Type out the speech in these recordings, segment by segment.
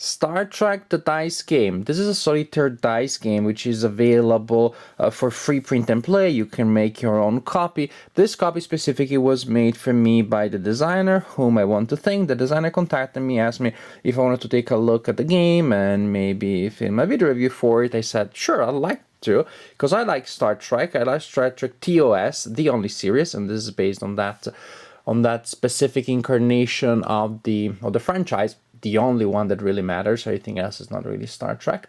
Star Trek the Dice Game. This is a solitaire dice game which is available for free print and play. You can make your own copy. This copy specifically was made for me by the designer, whom I want to thank. The designer contacted me, asked me if I wanted to take a look at the game and maybe film a video review for it. I said, sure, I'd like to, because I like Star Trek. I like Star Trek TOS, the only series, and this is based on that specific incarnation of the franchise, the only one that really matters. Everything else is not really Star Trek.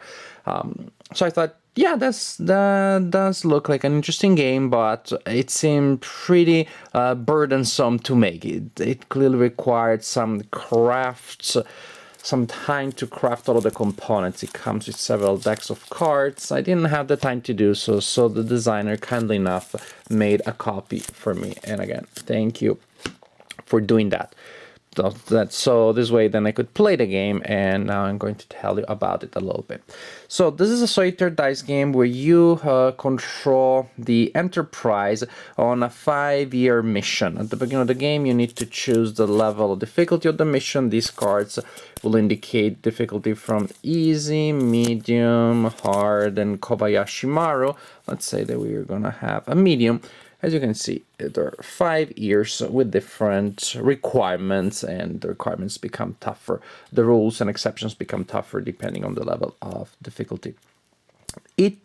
So I thought, yeah, that does look like an interesting game, but it seemed pretty burdensome to make. It clearly required some time to craft all of the components. It comes with several decks of cards. I didn't have the time to do so, so the designer kindly enough made a copy for me. And again, thank you for doing that. So this way then I could play the game, and now I'm going to tell you about it a little bit. So this is a solitaire dice game where you control the Enterprise on a 5-year mission. At the beginning of the game, you need to choose the level of difficulty of the mission. These cards will indicate difficulty from easy, medium, hard, and Kobayashi Maru. Let's say that we're gonna have a medium. As you can see, there are 5 years with different requirements, and the requirements become tougher. The rules and exceptions become tougher depending on the level of difficulty. We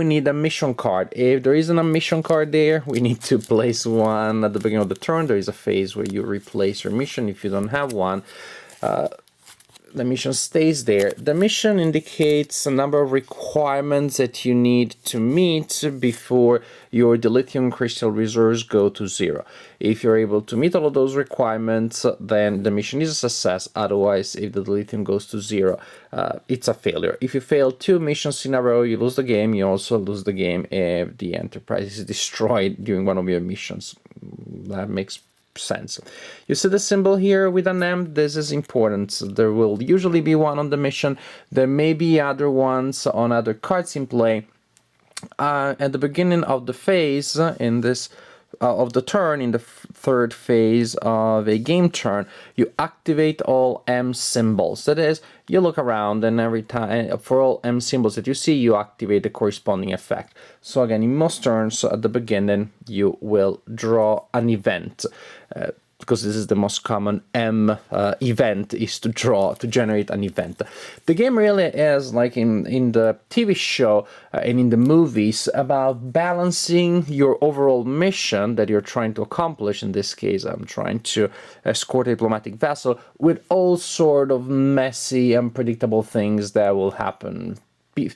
need a mission card. If there isn't a mission card there, we need to place one at the beginning of the turn. There is a phase where you replace your mission. If you don't have one, the mission stays there. The mission indicates a number of requirements that you need to meet before your dilithium crystal reserves go to 0. If you're able to meet all of those requirements, then the mission is a success. Otherwise, if the dilithium goes to 0, it's a failure. If you fail 2 missions in a row, you lose the game. You also lose the game if the Enterprise is destroyed during one of your missions. That makes sense. You see the symbol here with an M. This is important. There will usually be one on the mission. There may be other ones on other cards in play. At the beginning of the phase, of the turn, in the third phase of a game turn, you activate all M symbols. That is, you look around, and every time for all M symbols that you see, you activate the corresponding effect. So again, in most turns at the beginning, you will draw an event. Because this is the most common M event, is to generate an event. The game really is, like in the TV show and in the movies, about balancing your overall mission that you're trying to accomplish. In this case, I'm trying to escort a diplomatic vessel, with all sort of messy, unpredictable things that will happen.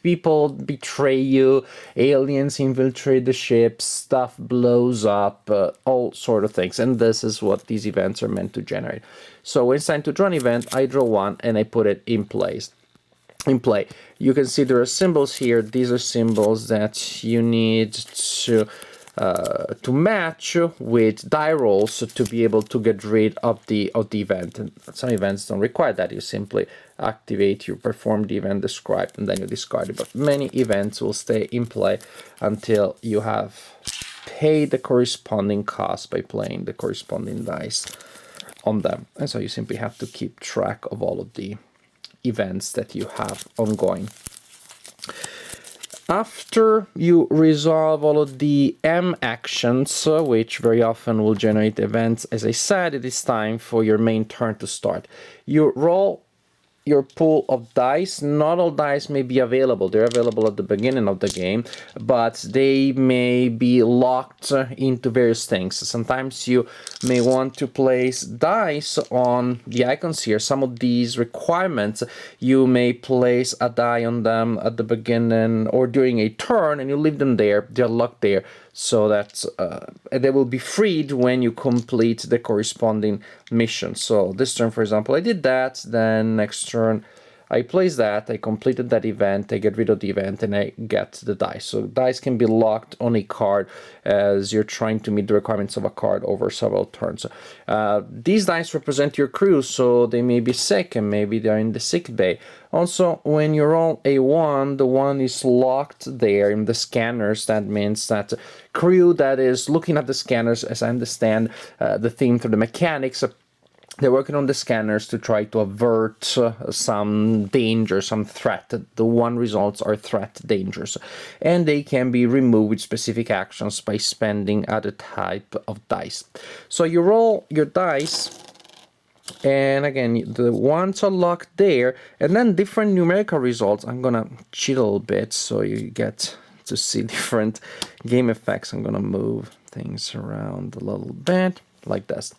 People betray you, aliens infiltrate the ship, stuff blows up, all sort of things. And this is what these events are meant to generate. So when it's time to draw an event, I draw one and I put it in play. You can see there are symbols here. These are symbols that you need to match with die rolls to be able to get rid of the event. And some events don't require that. You simply activate, you perform the event described, and then you discard it. But many events will stay in play until you have paid the corresponding cost by playing the corresponding dice on them. And so you simply have to keep track of all of the events that you have ongoing. After you resolve all of the M actions, which very often will generate events, as I said, it is time for your main turn to start. You roll your pool of dice. Not all dice may be available. They're available at the beginning of the game, but they may be locked into various things. Sometimes you may want to place dice on the icons here. Some of these requirements, you may place a die on them at the beginning or during a turn, and you leave them there. They're locked there, so that they will be freed when you complete the corresponding mission. So this turn, for example, I did that. Then next turn, I place that, I completed that event, I get rid of the event, and I get the dice. So dice can be locked on a card as you're trying to meet the requirements of a card over several turns. These dice represent your crew, so they may be sick, and maybe they're in the sick bay. Also, when you roll a 1, the 1 is locked there in the scanners. That means that crew that is looking at the scanners, as I understand the theme through the mechanics, they're working on the scanners to try to avert some danger, some threat. The one results are threat dangers. And they can be removed with specific actions by spending other type of dice. So you roll your dice, and again, the ones are locked there, and then different numerical results. I'm gonna cheat a little bit so you get to see different game effects. I'm gonna move things around a little bit like this.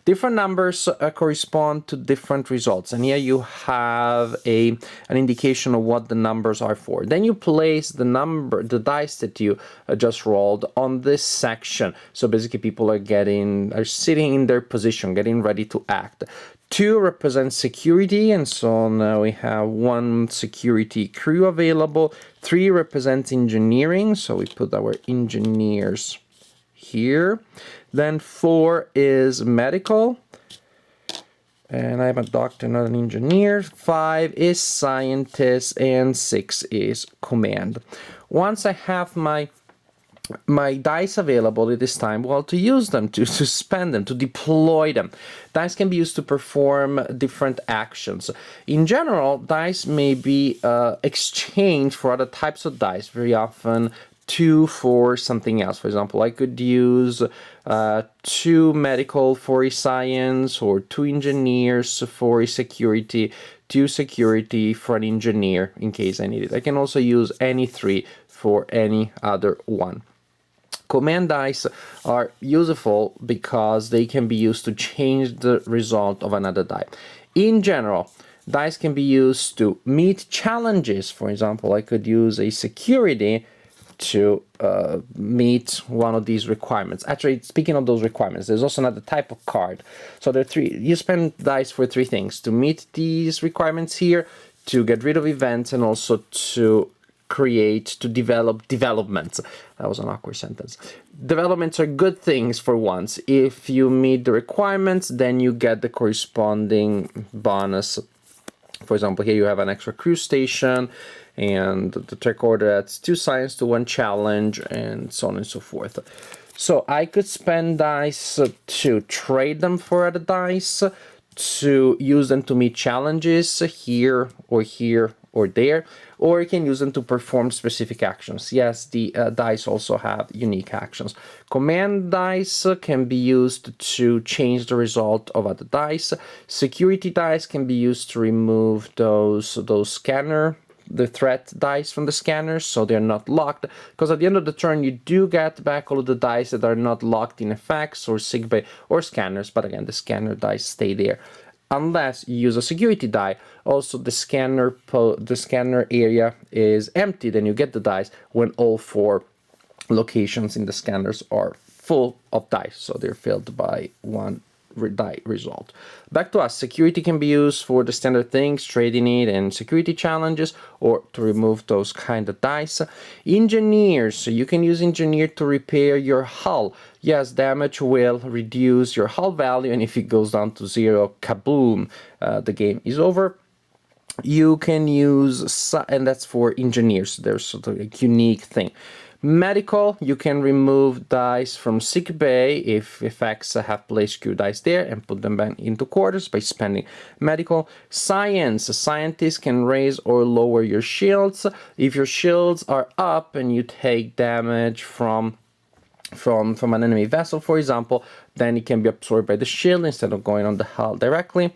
Different numbers correspond to different results, and here you have an indication of what the numbers are for. Then you place the dice that you just rolled on this section. So basically, people are sitting in their position, getting ready to act. 2 represents security, and so now we have 1 security crew available. 3 represents engineering, so we put our engineers here. Then 4 is medical, and I'm a doctor, not an engineer. 5 is scientist, and 6 is command. Once I have my dice available at this time, well, to use them, to spend them, to deploy them. Dice can be used to perform different actions. In general, dice may be exchanged for other types of dice, very often 2 for something else. For example, I could use 2 medical for a science, or 2 engineers for a security, 2 security for an engineer in case I need it. I can also use any 3 for any other one. Command dice are useful because they can be used to change the result of another die. In general, dice can be used to meet challenges. For example, I could use a security to meet one of these requirements. Actually, speaking of those requirements, there's also another type of card. So there are 3. You spend dice for 3 things: to meet these requirements here, to get rid of events, and also to develop developments. That was an awkward sentence. Developments are good things for once. If you meet the requirements, then you get the corresponding bonus. For example, here you have an extra crew station, and the trick order adds 2 science to 1 challenge, and so on and so forth. So I could spend dice to trade them for other dice, to use them to meet challenges here or there, or you can use them to perform specific actions. Yes, the dice also have unique actions. Command dice can be used to change the result of other dice. Security dice can be used to remove those the threat dice from the scanners, so they're not locked, because at the end of the turn you do get back all of the dice that are not locked in effects or sickbay or scanners, but again, the scanner dice stay there unless you use a security die. Also, the scanner area is empty, then you get the dice when all 4 locations in the scanners are full of dice, so they're filled by 1 die result. Back to us. Security can be used for the standard things, trading it, and security challenges, or to remove those kind of dice. Engineers, so you can use engineer to repair your hull. Yes, damage will reduce your hull value, and if it goes down to 0, kaboom, the game is over. You can use, and that's for engineers, there's sort of a unique thing. Medical, you can remove dice from sick bay if effects have placed Q dice there and put them back into quarters by spending medical. Science, scientists can raise or lower your shields. If your shields are up and you take damage from an enemy vessel, for example, then it can be absorbed by the shield instead of going on the hull directly.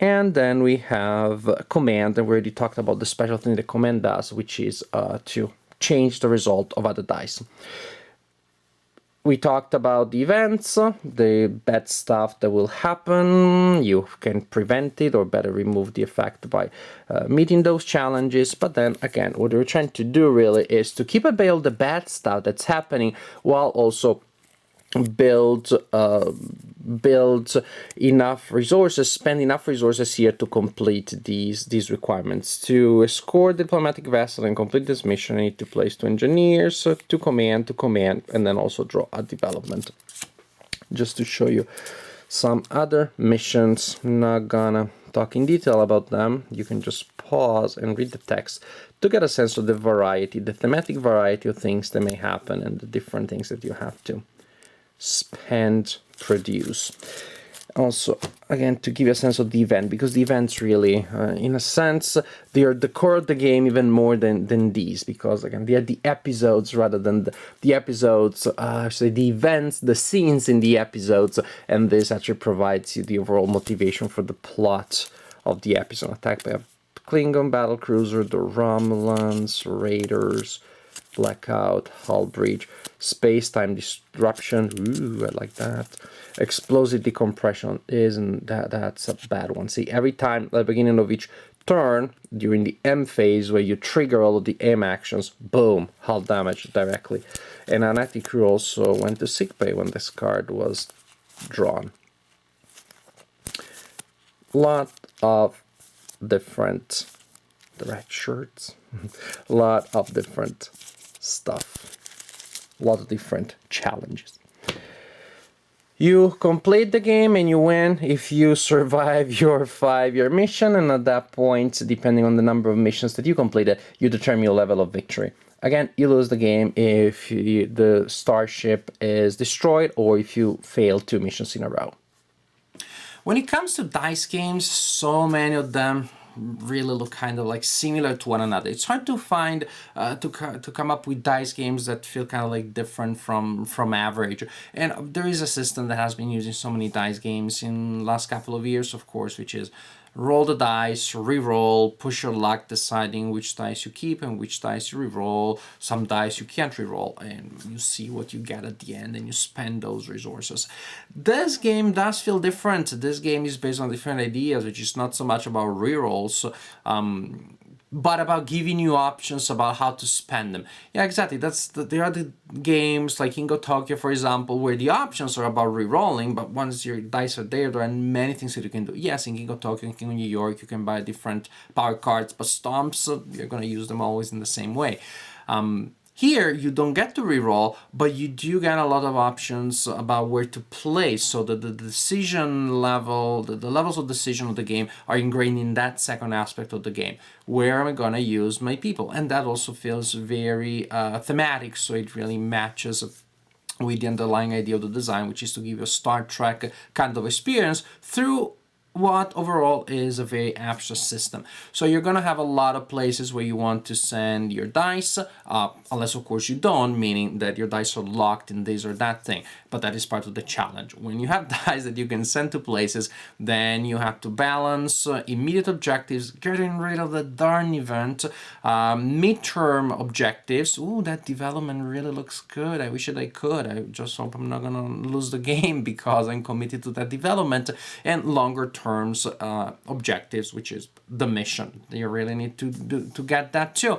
And then we have command, and we already talked about the special thing that command does, which is to change the result of other dice. We talked about the events, the bad stuff that will happen. You can prevent it or better remove the effect by meeting those challenges. But then again, what we're trying to do really is to keep at bay all the bad stuff that's happening while also build enough resources, spend enough resources here to complete these requirements. To escort the diplomatic vessel and complete this mission, I need to place 2 engineers, to command, and then also draw a development. Just to show you some other missions, not gonna talk in detail about them. You can just pause and read the text to get a sense of the variety, the thematic variety of things that may happen and the different things that you have to produce. Also, again, to give you a sense of the event, because the events really, in a sense, they are the core of the game even more than these, because again, they are the episodes rather than the episodes, say the events, the scenes in the episodes, and this actually provides you the overall motivation for the plot of the episode. Attacked by a Klingon battlecruiser, the Romulans, Raiders, Blackout, Hull Breach, Space-Time Disruption, ooh, I like that. Explosive Decompression, isn't that's a bad one. See, every time at the beginning of each turn, during the M phase, where you trigger all of the M actions, boom, hull damage directly. And an active crew also went to sickbay when this card was drawn. Lot of different, the red shirts, lot of different stuff, a lot of different challenges. You complete the game and you win if you survive your 5-year mission, and at that point, depending on the number of missions that you completed, you determine your level of victory. Again, you lose the game if the starship is destroyed or if you fail 2 missions in a row. When it comes to dice games, so many of them really look kind of like similar to one another. It's hard to find to come up with dice games that feel kind of like different from average. And there is a system that has been using so many dice games in the last couple of years, of course, which is roll the dice, re-roll, push your luck, deciding which dice you keep and which dice you re-roll. Some dice you can't re-roll, and you see what you get at the end and you spend those resources. This game does feel different. This game is based on different ideas, which is not so much about re-rolls, but about giving you options about how to spend them. Yeah, exactly. There are the games like King of Tokyo, for example, where the options are about re-rolling, but once your dice are there are many things that you can do. Yes, in King of Tokyo, in King of New York, you can buy different power cards, but stomps, you're going to use them always in the same way. Here, you don't get to reroll, but you do get a lot of options about where to place, so that the decision level, the levels of decision of the game are ingrained in that second aspect of the game. Where am I going to use my people? And that also feels very thematic, so it really matches with the underlying idea of the design, which is to give you a Star Trek kind of experience through what overall is a very abstract system. So you're going to have a lot of places where you want to send your dice, unless of course you don't, meaning that your dice are locked in this or that thing, but that is part of the challenge. When you have dice that you can send to places, then you have to balance immediate objectives, getting rid of the darn event, midterm objectives. Ooh, that development really looks good. I wish that I could. I just hope I'm not going to lose the game because I'm committed to that development. And longer terms objectives, which is the mission. You really need to get that too.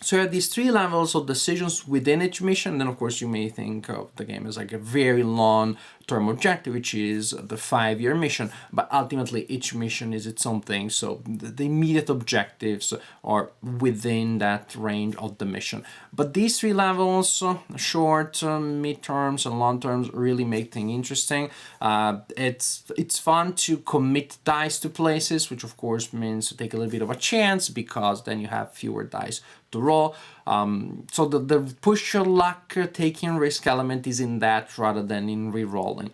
So you have these 3 levels of decisions within each mission. Then, of course, you may think of the game as like a very long-term objective, which is the 5-year mission. But ultimately, each mission is its own thing. So the immediate objectives are within that range of the mission. But these 3 levels, short, mid-terms, and long-terms, really make things interesting. It's fun to commit dice to places, which, of course, means to take a little bit of a chance because then you have fewer dice to roll. So the push your luck taking risk element is in that rather than in re-rolling.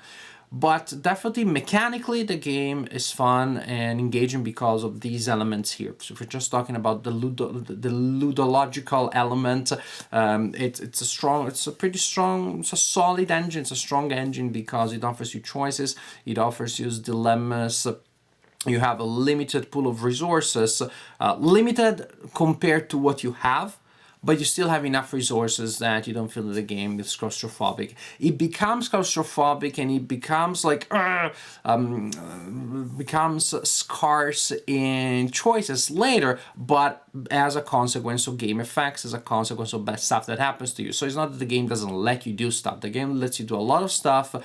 But definitely mechanically the game is fun and engaging because of these elements here. So if we're just talking about the ludological element, it's a solid engine, it's a strong engine because it offers you choices, it offers you dilemmas. You have a limited pool of resources, limited compared to what you have, but you still have enough resources that you don't feel that the game is claustrophobic. It becomes claustrophobic and it becomes like becomes scarce in choices later, but as a consequence of game effects, as a consequence of bad stuff that happens to you. So it's not that the game doesn't let you do stuff. The game lets you do a lot of stuff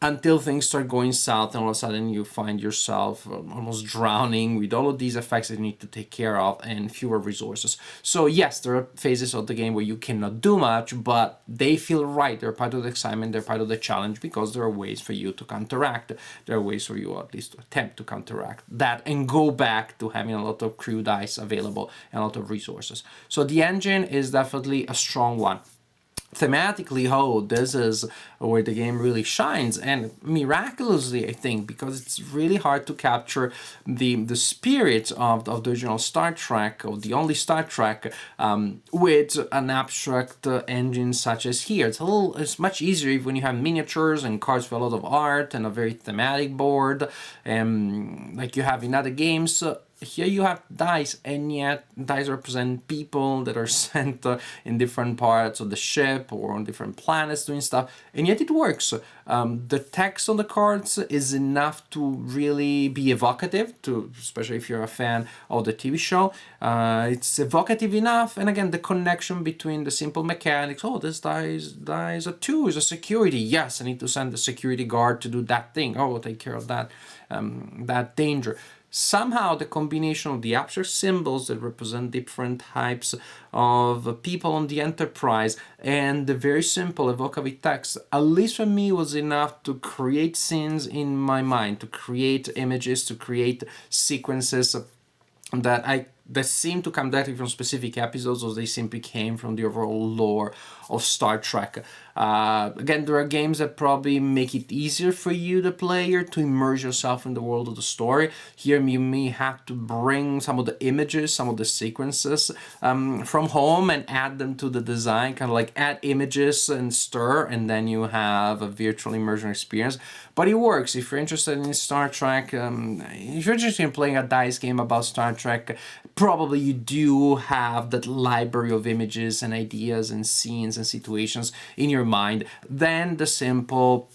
until things start going south, and all of a sudden you find yourself almost drowning with all of these effects that you need to take care of and fewer resources. So yes, there are phases of the game where you cannot do much, but they feel right. They're part of the excitement, they're part of the challenge, because there are ways for you to counteract. There are ways for you at least to attempt to counteract that and go back to having a lot of crew dice available and a lot of resources. So the engine is definitely a strong one. thematically, oh, this is where the game really shines, and miraculously, I think, because it's really hard to capture the spirit of the original Star Trek, or the only Star Trek, with an abstract engine such as here. It's much easier when you have miniatures and cards with a lot of art and a very thematic board, like you have in other games. Here you have dice, and yet dice represent people that are sent in different parts of the ship or on different planets doing stuff, and yet it works. The text on the cards is enough to really be evocative, especially if you're a fan of the TV show. It's evocative enough, and again, the connection between the simple mechanics. Oh, this die is a 2, is a security. Yes, I need to send the security guard to do that thing. Oh, we'll take care of that danger. Somehow the combination of the abstract symbols that represent different types of people on the Enterprise and the very simple evocative text, at least for me, was enough to create scenes in my mind, to create images, to create sequences that seem to come directly from specific episodes, or they simply came from the overall lore of Star Trek. Again, there are games that probably make it easier for you, the player, to immerse yourself in the world of the story. Here, you may have to bring some of the images, some of the sequences from home and add them to the design, kind of like add images and stir, and then you have a virtual immersion experience. But it works. If you're interested in Star Trek, if you're interested in playing a dice game about Star Trek, probably you do have that library of images and ideas and scenes and situations in your mind. Then the simple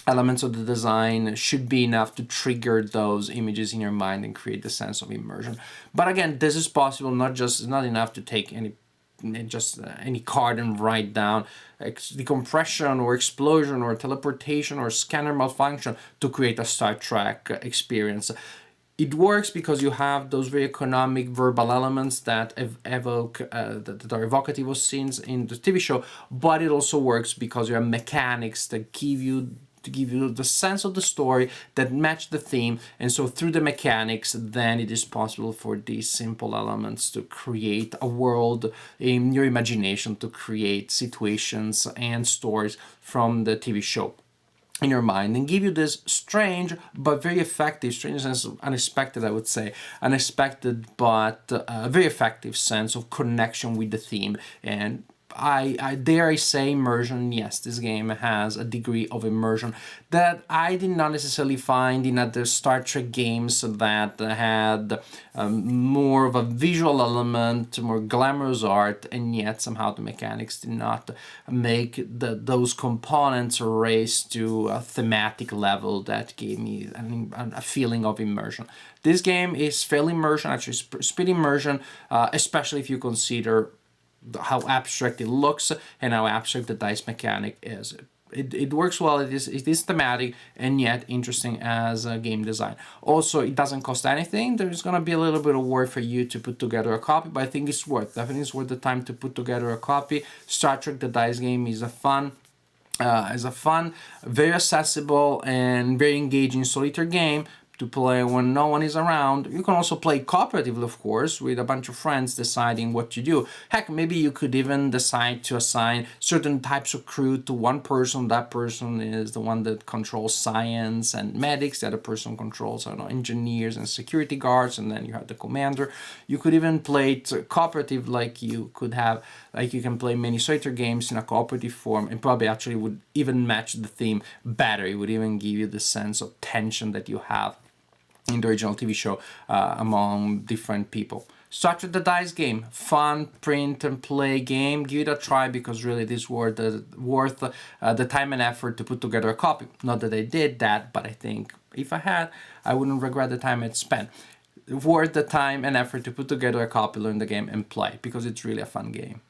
elements of the design should be enough to trigger those images in your mind and create the sense of immersion. But again, this is possible, not enough to take any card and write down decompression or explosion or teleportation or scanner malfunction to create a Star Trek experience. It works because you have those very economic verbal elements that evoke that are evocative of scenes in the TV show, but it also works because you have mechanics that give you the sense of the story that match the theme, and so through the mechanics, then it is possible for these simple elements to create a world in your imagination, to create situations and stories from the TV show in your mind, and give you this strange but very effective, strange in the sense of unexpected, I would say, unexpected but very effective sense of connection with the theme. And I dare I say immersion. Yes, this game has a degree of immersion that I did not necessarily find in other Star Trek games that had more of a visual element, more glamorous art, and yet somehow the mechanics did not make those components raise to a thematic level that gave me a feeling of immersion. This game is fairly immersion, actually speed immersion, especially if you consider how abstract it looks and how abstract the dice mechanic is. It works well. It is thematic and yet interesting as a game design. Also, it doesn't cost anything. There's gonna be a little bit of work for you to put together a copy, but I think it's definitely worth the time to put together a copy. Star Trek: The Dice Game is a fun, very accessible and very engaging solitaire game to play when no one is around. You can also play cooperatively, of course, with a bunch of friends deciding what to do. Heck, maybe you could even decide to assign certain types of crew to one person. That person is the one that controls science and medics. The other person controls, I don't know, engineers and security guards, and then you have the commander. You could even play it cooperative, like you can play many solitaire games in a cooperative form, and probably actually would even match the theme better. It would even give you the sense of tension that you have in the original TV show among different people. Star Trek: The Dice Game, fun print and play game. Give it a try because really it is worth the time and effort to put together a copy. Not that I did that, but I think if I had, I wouldn't regret the time I'd spent. Worth the time and effort to put together a copy, learn the game, and play because it's really a fun game.